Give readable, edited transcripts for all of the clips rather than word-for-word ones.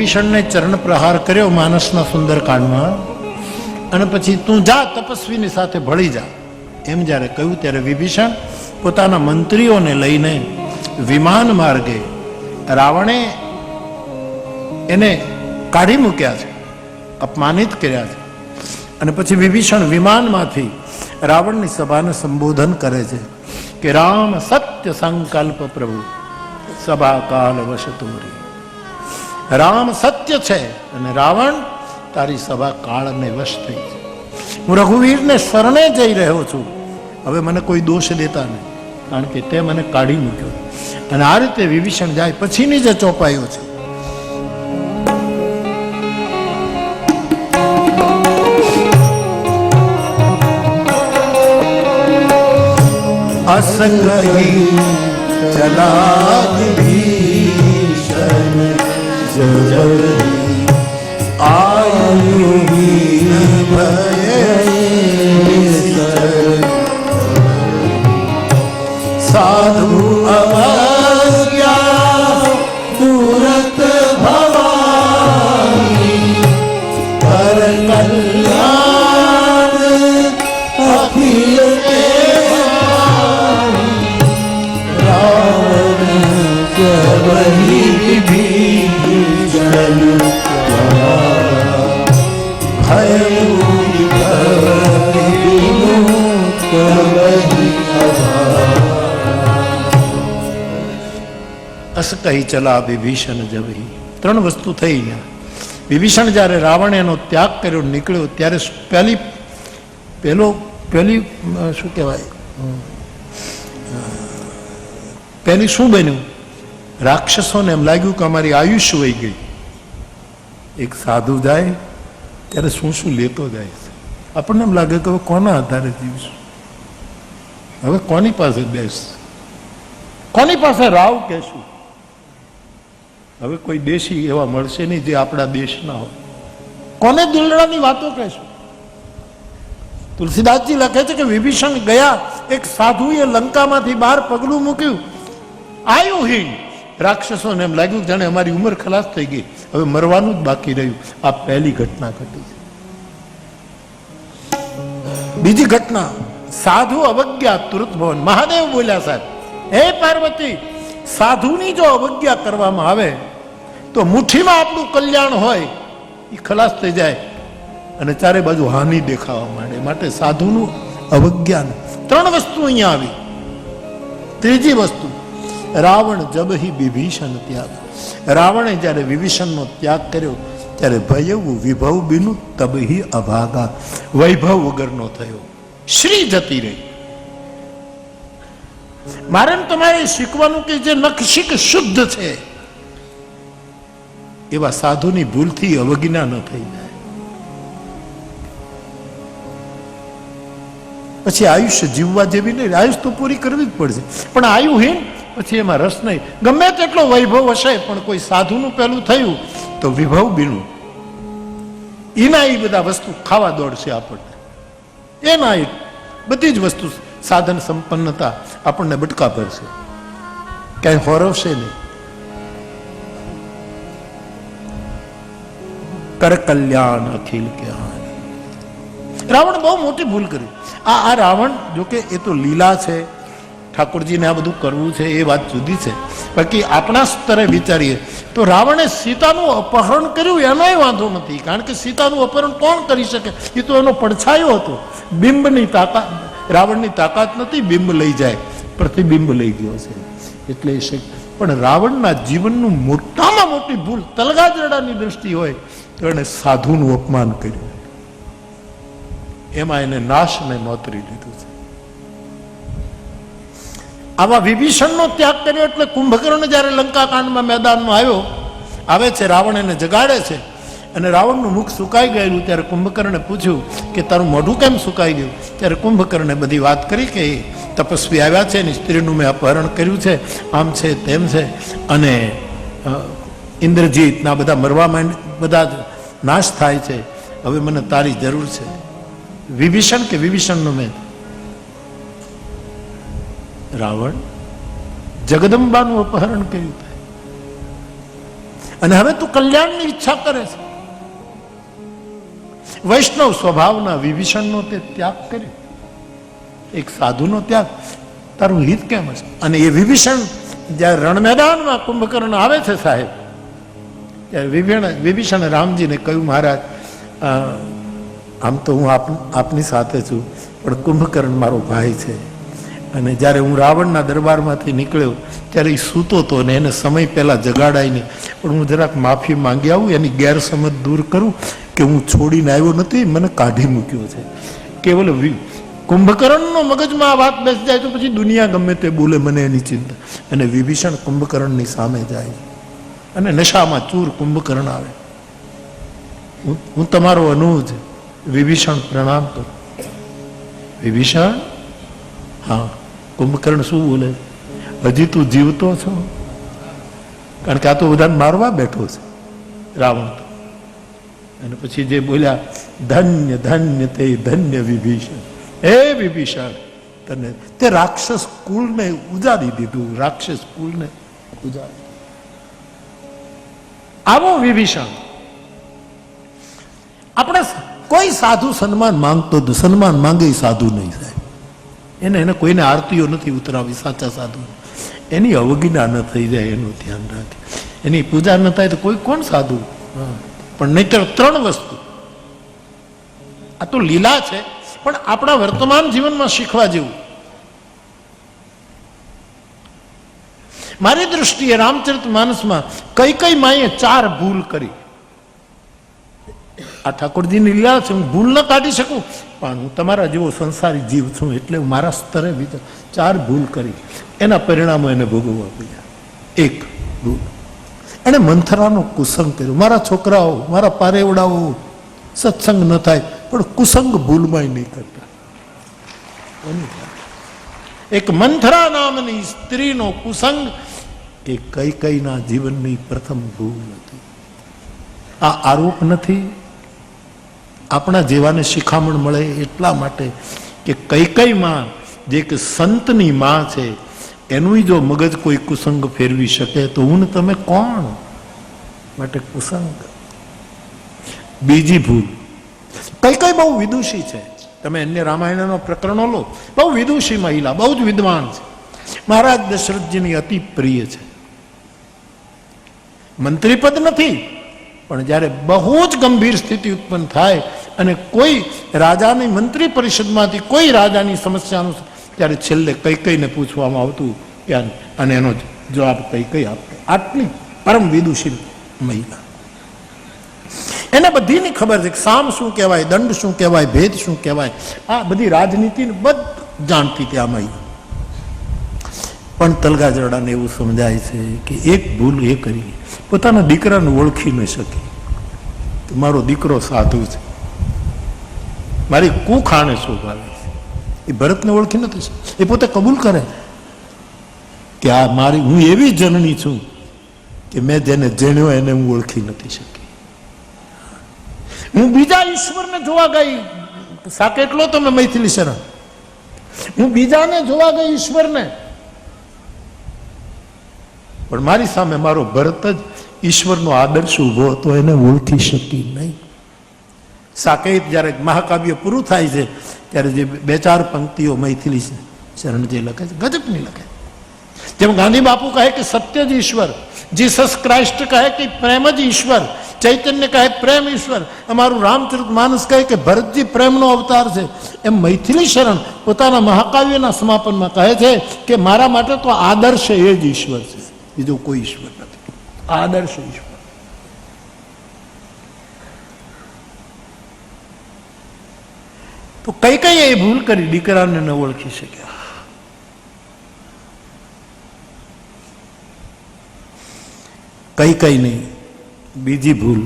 વિભીષણને ચરણ પ્રહાર કર્યો માનસના સુંદરકાંડમાં, અને પછી તું જા તપસ્વીની સાથે ભળી જા એમ જ્યારે કહ્યું, ત્યારે વિભીષણ પોતાના મંત્રીઓને લઈને વિમાન માર્ગે રાવણે એને કાઢી મૂક્યા છે, અપમાનિત કર્યા છે. અને પછી વિભીષણ વિમાનમાંથી રાવણની સભાને સંબોધન કરે છે કે રામ સત્ય સંકલ્પ પ્રભુ સભા કાલ વશ તુમરી. રામ સત્ય છે અને રાવણ તારી સભા કાળને વશ થઈ છે. હું રઘુવીરને શરણે જઈ રહ્યો છું, હવે મને કોઈ દોષ દેતા નહીં, કારણ કે તે મને કાઢી મૂક્યો. અને આ રીતે વિભીષણ જાય પછીની જે ચોપાઈઓ છે, असंगही चला विभीषण जबरी आयु भय साधु अवज्ञा तुरत भवानी कर कल्याण अखिल અસ કહી ચલા વિભીષણ જબહી. ત્રણ વસ્તુ થઈ. વિભીષણ જ્યારે રાવણ એનો ત્યાગ કર્યો નીકળ્યો, ત્યારે પહેલી શું કહેવાય, પહેલી શું બન્યું, રાક્ષસોને એમ લાગ્યું કે અમારી આયુષ્ય વહી ગઈ. એક સાધુ જાય ત્યારે શું શું લેતો જાય છે, આપણને એમ લાગે કે હવે કોના આધારે જીવશું, હવે કોની પાસે બેસ, કોની પાસે રાવ કહેશું. હવે કોઈ દેશી એવા મળશે નહીં જે આપણા દેશના હોય, કોને દિલડાની વાતો કહેશું. તુલસીદાસજી લખે છે કે વિભીષણ ગયા, એક સાધુએ લંકામાંથી બહાર પગલું મૂક્યું, આયુહીન. રાક્ષસોને એમ લાગ્યું જાણે અમારી ઉંમર ખલાસ થઈ ગઈ, હવે મરવાનું જ બાકી રહ્યું. આ પહેલી ઘટના ઘટી છે. બીજી ઘટના, સાધુ અવજ્ઞા તુરત ભવન. મહાદેવ બોલ્યા સાહેબ, હે પાર્વતી, સાધુની જો અવજ્ઞા કરવામાં આવે તો મુઠ્ઠીમાં આપણું કલ્યાણ હોય એ ખલાસ થઈ જાય અને ચારે બાજુ હાનિ દેખાવા માંડે. માટે સાધુનું અવજ્ઞાન. ત્રણ વસ્તુ અહીંયા આવી. ત્રીજી વસ્તુ, રાવણ જબહી વિભીષણ ત્યાગ. રાવણે જ્યારે વિભીષણનો ત્યાગ કર્યો ત્યારે ભયવું વિભવ બીનું તબહી અભાગા. વૈભવ વગરનો થયો, શ્રી જતી રહી. મારે તમારે શીખવાનું કે જે નખશિક શુદ્ધ છે એવા સાધુની ભૂલથી અવજ્ઞા ન થઈ જાય. પછી આયુષ્ય જીવવા જેવી નહીં, આયુષ તો પૂરી કરવી જ પડશે, પણ આયુહીન પછી એમાં રસ નહીં. ગમે તેટલો વૈભવ હશે પણ કોઈ સાધુનું પેલું થયું તો વિભવ બીનું, એના એ બધા વસ્તુ ખાવા દોડશે આપણને. એના બધી જ વસ્તુ સાધન સંપન્નતા આપણને બટકા ભરશે, ક્યાંય હોરવશે નહીં. કર કલ્યાણ અખિલ કે હાનિ. રાવણ બહુ મોટી ભૂલ કરી. આ રાવણ જોકે એ તો લીલા છે, ઠાકોરજીને આ બધું કરવું છે એ વાત જુદી છે, બાકી આપણા સ્તરે વિચારીએ તો રાવણે સીતાનું અપહરણ કર્યું એનોય વાંધો નથી, કારણ કે સીતાનું અપહરણ કોણ કરી શકે, એ તો એનો પડછાયો હતો. બિંબની તાકાત, રાવણની તાકાત નથી બિંબ લઈ જાય, પ્રતિબિંબ લઈ ગયો છે એટલે પણ રાવણના જીવનનું મોટામાં મોટી ભૂલ તલગાજરડાની દ્રષ્ટિ હોય તો એને સાધુનું અપમાન કર્યું, એમાં એને નાશને નોતરી લીધું છે. આવા વિભીષણનો ત્યાગ કર્યો એટલે કુંભકર્ણ જયારે લંકાકાંડમાં મેદાનમાં આવે છે, રાવણ એને જગાડે છે અને રાવણનું મુખ સુકાઈ ગયેલું. ત્યારે કુંભકર્ણે પૂછ્યું કે તારું મોઢું કેમ સુકાઈ ગયું? ત્યારે કુંભકર્ણે બધી વાત કરી કે તપસ્વી આવ્યા છે ને સ્ત્રીનું મેં અપહરણ કર્યું છે, આમ છે તેમ છે, અને ઇન્દ્રજીતના બધા મરવા માંડ, બધા નાશ થાય છે, હવે મને તારી જરૂર છે. વિભીષણ કે વિભીષણનું મેં રાવણ જગદંબાનું અપહરણ કર્યું અને હવે તું કલ્યાણની ઈચ્છા કરે છે. વૈષ્ણવ સ્વભાવના વિભીષણનો તે ત્યાગ કર્યો, એક સાધુનો ત્યાગ, તારું હિત કેમ હશે? અને એ વિભીષણ જ્યારે રણ મેદાનમાં કુંભકર્ણ આવે છે સાહેબ, ત્યારે વિભીષણે રામજીને કહ્યું, મહારાજ આમ તો હું આપની સાથે છું, પણ કુંભકર્ણ મારો ભાઈ છે, અને જ્યારે હું રાવણના દરબારમાંથી નીકળ્યો ત્યારે એ સૂતો હતો ને એને સમય પહેલા જગાડાય નહીં, પણ હું જરાક માફી માંગી આવું, એની ગેરસમજ દૂર કરું કે હું છોડીને આવ્યો નથી, મને કાઢી મૂક્યો છે. કેવલ કુંભકર્ણનો મગજમાં આ વાત બેસી જાય તો પછી દુનિયા ગમે તે બોલે, મને એની ચિંતા. અને વિભીષણ કુંભકર્ણની સામે જાય અને નશામાં ચૂર કુંભકર્ણ આવે. હું તમારો અનુજ વિભીષણ પ્રણામ કરું. વિભીષણ, હા. કુંભકર્ણ શું બોલે? હજી તું જીવતો છો? કારણ કે આ તો બધાને મારવા બેઠો છે રાવણ તો. અને પછી જે બોલ્યા, ધન્ય ધન્ય તે ધન્ય વિભીષણ, હે વિભીષણ તને તે રાક્ષસ કુળને ઉજાડી દીધું, રાક્ષસ કુળને ઉજાડી. આવો વિભીષણ. આપણે કોઈ સાધુ સન્માન માંગતો, સન્માન માંગે સાધુ નહીં સાહેબ. એને કોઈને આરતીઓ નથી ઉતરાવી, સાચા સાધુ એની અવગિના ન થઈ જાય એનું ધ્યાન રાખે. એની પૂજા ન થાય તો કોઈ કોણ સાધુ? પણ નહીતર ત્રણ વસ્તુ, આ તો લીલા છે પણ આપણા વર્તમાન જીવનમાં શીખવા જેવું. મારી દૃષ્ટિએ રામચરિતમાનસમાં કઈ માએ 4 ભૂલ કરી. આ ઠાકોરજીની લીલા છે, હું ભૂલ ન કાઢી શકું, પણ હું તમારા જેવો સંસારી જીવ છું એટલે મારા સ્તરે વિચાર 4 ભૂલ કરી, એના પરિણામો એને ભોગવવા પડ્યા. 1 ભૂલ, એને મંથરાનો કુસંગ કર્યો. મારા છોકરાઓ, મારા પારેવડાઓ સત્સંગ ન થાય પણ કુસંગ ભૂલમાં નહીં કરતા. એક મંથરા નામની સ્ત્રીનો કુસંગ એ કૈકેયીના જીવનની પ્રથમ ભૂલ હતી. આ આરોપ નથી, આપણા જેવાને શિખામણ મળે એટલા માટે કે કૈકેયીમાં જે કે સંતની માં છે એનું જો મગજ કોઈ કુસંગ ફેરવી શકે તો હું ને તમે કોણ? માટે કુસંગ. બીજી ભૂલ, કૈકેયી બહુ વિદુષી છે. તમે અન્ય રામાયણનો પ્રકરણો લો, બહુ વિદુષી મહિલા, બહુ જ વિદ્વાન છે. મહારાજ દશરથજીની અતિ પ્રિય છે. મંત્રી પદ નથી, પણ જ્યારે બહુ જ ગંભીર સ્થિતિ ઉત્પન્ન થાય અને કોઈ રાજાની મંત્રી પરિષદમાંથી કોઈ રાજાની સમસ્યાનું, ત્યારે છેલ્લે કૈકેયીને પૂછવામાં આવતું અને એનો જવાબ કૈકેયી આપતો. આટલી પરમ વિદુષી મહિલા. એને બધીની ખબર છે કે સામ શું કહેવાય, દંડ શું કહેવાય, ભેદ શું કહેવાય, આ બધી રાજનીતિ બધું જાણતી ત્યાં મહિલા. પણ તલગા જરડાને એવું સમજાય છે કે એક ભૂલ એ કરી, પોતાના દીકરાને ઓળખી ન શકી. મારો દીકરો સાધુ છે, મારી કુખાણે શોભાવે છે. એ ભરતને ઓળખી નથી શકતી. એ પોતે કબૂલ કરે કે આ મારી, હું એવી જનની છું કે મેં જેને જેણ્યો એને હું ઓળખી નથી શકી. હું બીજા ઈશ્વરને જોવા ગઈ, સાકેટલો તો મેં મૈથિલી શરણ, હું બીજાને જોવા ગઈ ઈશ્વરને, પણ મારી સામે મારો ભરત જ ઈશ્વરનો આદર્શ ઉભો હતો, એને ઓળખી શકી નહીં. સાકેત જ્યારે મહાકાવ્ય પૂરું થાય છે ત્યારે જે 2-4 પંક્તિઓ મૈથિલી શરણ જે લખે છે ગજબની લખે. જેમ ગાંધી બાપુ કહે કે સત્ય જ ઈશ્વર, જીસસ ક્રાઇસ્ટ કહે કે પ્રેમ જ ઈશ્વર, ચૈતન્ય કહે પ્રેમ ઈશ્વર, અમારું રામચરિતમાનસ કહે કે ભરતજી પ્રેમનો અવતાર છે, એમ મૈથિલી શરણ પોતાના મહાકાવ્યના સમાપનમાં કહે છે કે મારા માટે તો આદર્શ એ જ ઈશ્વર છે, બીજો કોઈ ઈશ્વર નથી. આદર્શ ઈશ્વર. તો કઈ એ ભૂલ કરી, દીકરાને ન ઓળખી શક્યા. કઈ નહીં. બીજી ભૂલ,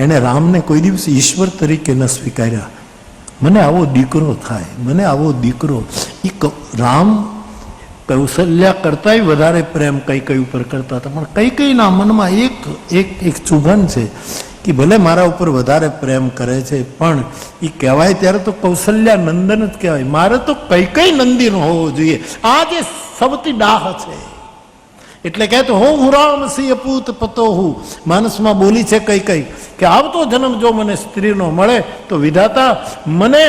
એને રામને કોઈ દિવસ ઈશ્વર તરીકે ન સ્વીકાર્યા. મને આવો દીકરો થાય, મને આવો દીકરો. રામ કૌશલ્યા કરતાંય વધારે પ્રેમ કૈકેયી ઉપર કરતા હતા, પણ કૈકેયીના મનમાં એક ચુભન છે કે ભલે મારા ઉપર વધારે પ્રેમ કરે છે પણ એ કહેવાય ત્યારે તો કૌશલ્યા નંદન જ કહેવાય, મારે તો કૈકેયી નંદીનો હોવો જોઈએ. આ જે સૌથી દાહ છે એટલે કહે તો હું રામ સિંહ પૂત પતો હું. માનસમાં બોલી છે કઈ કઈ કે આવતો જન્મ જો મને સ્ત્રીનો મળે તો વિધાતા મને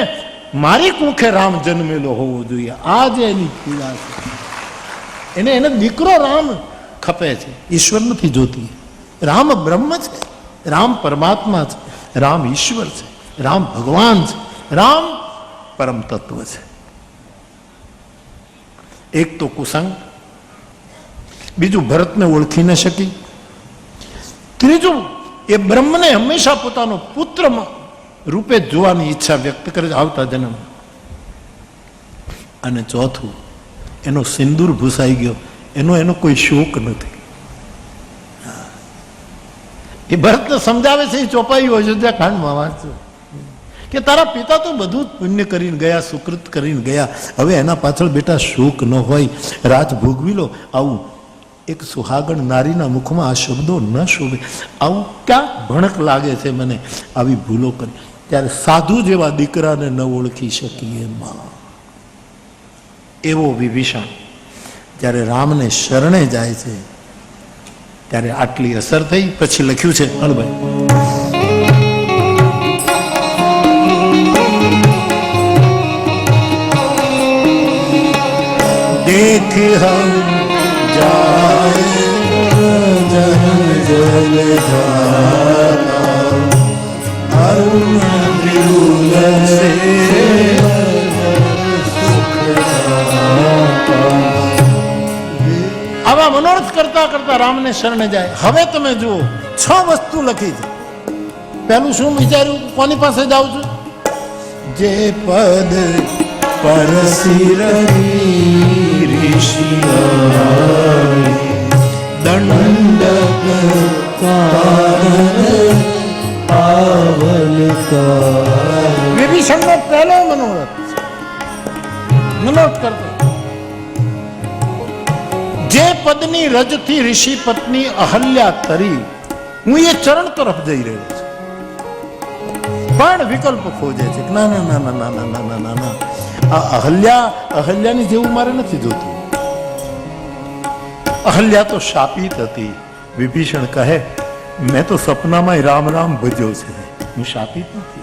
મારી કુખે રામ જન્મેલો હોવો જોઈએ. આ જે એની પીડા છે, એને દીકરો રામ ખપે છે, ઈશ્વર નથી જોતી. રામ બ્રહ્મ છે, રામ પરમાત્મા છે, રામ ઈશ્વર છે, રામ ભગવાન છે, રામ પરમ તત્વ છે. એક તો કુસંગ, બીજું ભરતને ઓળખી ન શકી, ત્રીજું એ બ્રહ્મને હંમેશા પોતાનો પુત્ર રૂપે જોવાની ઈચ્છા વ્યક્ત કરે છે આવતા જન્મ. અને ચોથું એનો સિંદૂર ભૂસાઈ ગયો, એનો કોઈ શોક નથી. એ ભરતને સમજાવે છે, એ ચોપાઈ અયોધ્યા કાંડમાં વાંચો કે તારા પિતા તો બધું જ પુણ્ય કરીને ગયા, સુકૃત કરીને ગયા, હવે એના પાછળ બેટા શોક ન હોય, રાજ ભોગવી લો. આવું એક સુહાગણ નારીના મુખમાં આ શબ્દો ન શોભે. આવું ક્યાં ભણક લાગે છે મને આવી ભૂલો કરી. ત્યારે સાધુ જેવા દીકરાને ન ઓળખી શકીએ માં. એવો વિભીષણ જ્યારે રામને શરણે જાય છે ત્યારે આટલી અસર થઈ. પછી લખ્યું છે હળભાઈ, देख हम जाए जन जल अरुण त्रिभुवन से આવા મનોરથ કરતા કરતા રામને શરણે જાય. હવે તમે જુઓ 6 વસ્તુ લખી છે. પહેલું શું વિચાર્યું, કોની પાસે જાઉં છું? જે પદ પરસી ऋषि दंडक વિભીષણ નો પહેલો મનોરથ કરતો, જે પદની રજથી ઋષિ પત્ની અહલ્યા તરી, હું એ ચરણ તરફ જઈ રહ્યો છું. પણ વિકલ્પ ખોજે છે. ના ના ના ના ના ના ના ના ના, આ અહલ્યાની જેવું મારે નથી જોતું. અહલ્યા તો શાપિત હતી. વિભીષણ કહે મેં તો સપનામાં રામ રામ ભજ્યો છે, હું શાપિત નથી.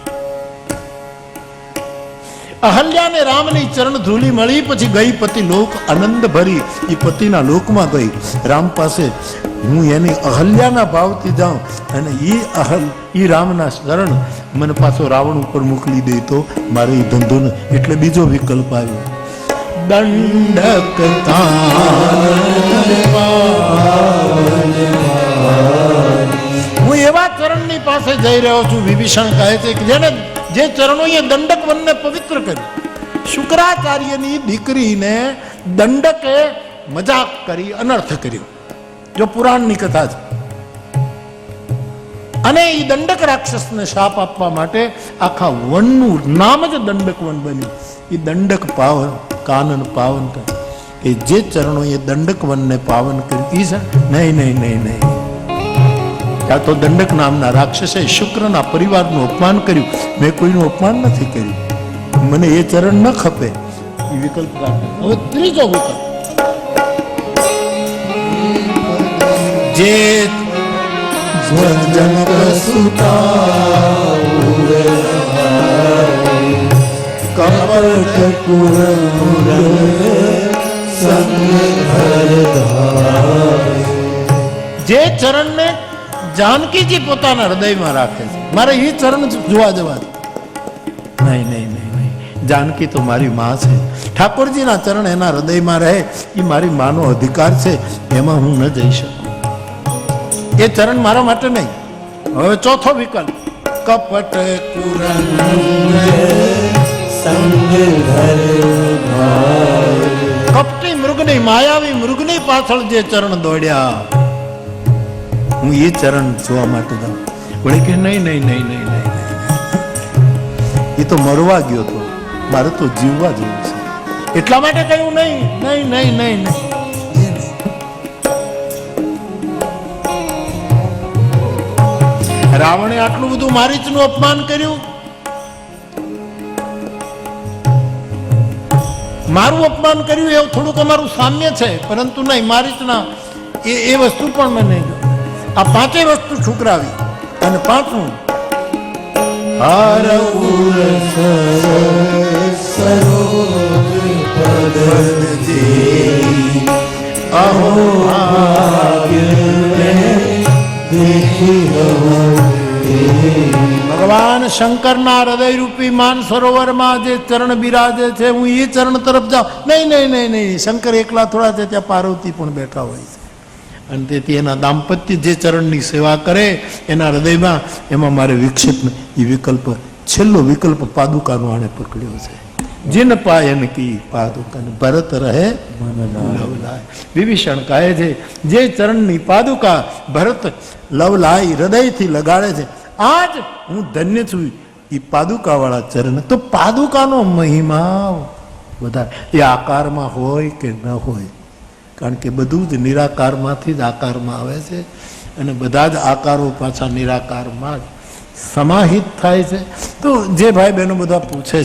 અહલ્યાને રામની ચરણ ધૂલી મળી, પછી ગઈ પતિ લોક આનંદ ભરી. એ પતિના લોકમાં ગઈ, રામ પાસે. હું એની અહલ્યાના ભાવથી જાઉં અને ઈ રામના શરણ મને પાછો રાવણ ઉપર મોકલી દે તો મારે એ ધંધો ન. એટલે બીજો વિકલ્પ આવ્યો, દંડક હું એવા ચરણની પાસે જઈ રહ્યો છું. વિભીષણ કહે છે કે જે ચરણોએ દંડક વનને પવિત્ર કર્યું. શુક્રાચાર્યની દીકરીને દંડકે મજાક કરી, અનર્થ કર્યો. જો પુરાણની કથા છે. અને એ દંડક રાક્ષસને શાપ આપવા માટે આખા વનનું નામ જ દંડક વન બન્યું. એ દંડક પાવન કાનન પાવન કરે. એ જે ચરણો એ દંડક વનને પાવન કરી છે. નહીં નહીં નહીં નહીં, ત્યાં તો દંડક નામના રાક્ષસે શુક્રના પરિવારનું અપમાન કર્યું. મેં કોઈનું અપમાન નથી કર્યું, મને એ ચરણ ન ખપે. એ વિકલ્પ રાખે. હવે ત્રીજો વિકલ્પ, જે જનક સુતા કપટ પુર જે ચરણને જાનકીજી પોતાના હૃદયમાં રાખે છે. મારે એ ચરણ જોવા જવા. નહીં નહીં નહીં નહીં, જાનકી તો મારી માં છે. ઠાકોરજીના ચરણ એના હૃદયમાં રહે એ મારી માનો અધિકાર છે, એમાં હું ન જઈ શકું. એ ચરણ મારા માટે નહીં. હવે ચોથો વિકલ્પ, કપટ કપટી મૃગની, માયાવી મૃગની પાછળ જે ચરણ દોડ્યા, હું એ ચરણ જોવા માટે જાઉં. વળે કે નહીં નહીં નહીં નહીં નહીં, એ તો મરવા ગયો હતો, મારે તો જીવવા જેવું છે. એટલા માટે કહ્યું નહીં નહીં નહીં નહીં નહીં. રાવણે આટલું બધું મારીચનું અપમાન કર્યું, મારું અપમાન કર્યું, એવું થોડુંક અમારું સામ્ય છે. પરંતુ નહીં, મારીચના એ વસ્તુ પણ મને નહીં ગમે. આ પાંચેય વસ્તુ ઠુકરાવી અને પાંચમું હાર ઉરસ અહો ભગવાન શંકરના હૃદય રૂપી માન સરોવરમાં જે ચરણ બિરાજે છે, હું એ ચરણ તરફ જાઉં. નહીં નહીં નહીં નહીં, શંકર એકલા થોડા છે, ત્યાં પાર્વતી પણ બેઠા હોય છે. અને તેથી એના દાંપત્ય જે ચરણની સેવા કરે એના હૃદયમાં, એમાં મારે વિક્ષેપ એ વિકલ્પ, છેલ્લો વિકલ્પ પાદુકાનો આણે પકડ્યો છે. જીન પાયન કી પાદુકા ભરત રહે લવલાય. વિભીષણ કહે છે જે ચરણની પાદુકા ભરત લવલાય હૃદયથી લગાડે છે, આજ હું ધન્ય છું. એ પાદુકા વાળા ચરણ. તો પાદુકાનો મહિમા વધારે એ આકારમાં હોય કે ન હોય, કારણ કે બધું જ નિરાકારમાંથી જ આકારમાં આવે છે અને બધા જ આકારો પાછા નિરાકારમાં જ સમાહિત થાય છે. તો જે ભાઈ બહેનો બધા પૂછે